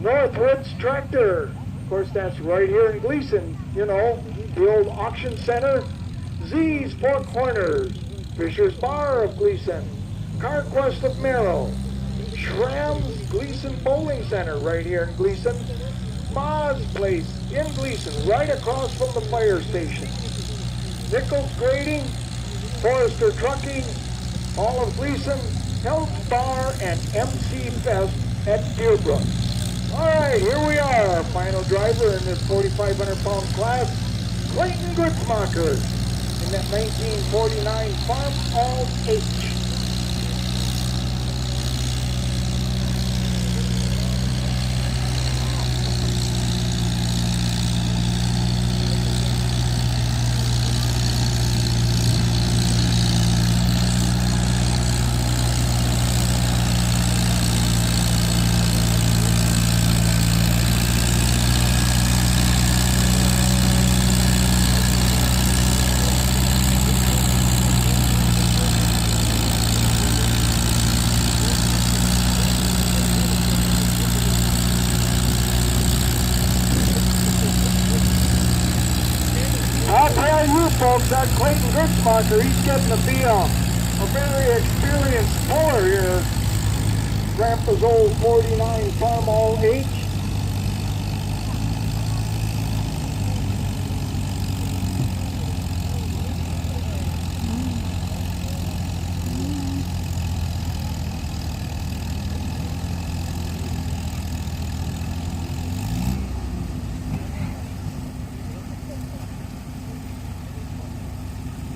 Northwoods Tractor. Of course, that's right here in Gleason. You know, the old auction center. Z's Four Corners. Fisher's Bar of Gleason. CarQuest of Merrill. Schramm's Gleason Bowling Center right here in Gleason. Ma's Place in Gleason, right across from the fire station. Nichols Grading, Forrester Trucking, all of Gleason, Health Bar, and MC Fest at Deerbrook. All right, here we are. Final driver in this 4,500-pound class, Clayton Gutzmacher, in that 1949 Farmall H. I'll tell you folks, that Clayton Gutzmacher, he's getting to be a very experienced puller here. Grandpa's old 49 Farmall H.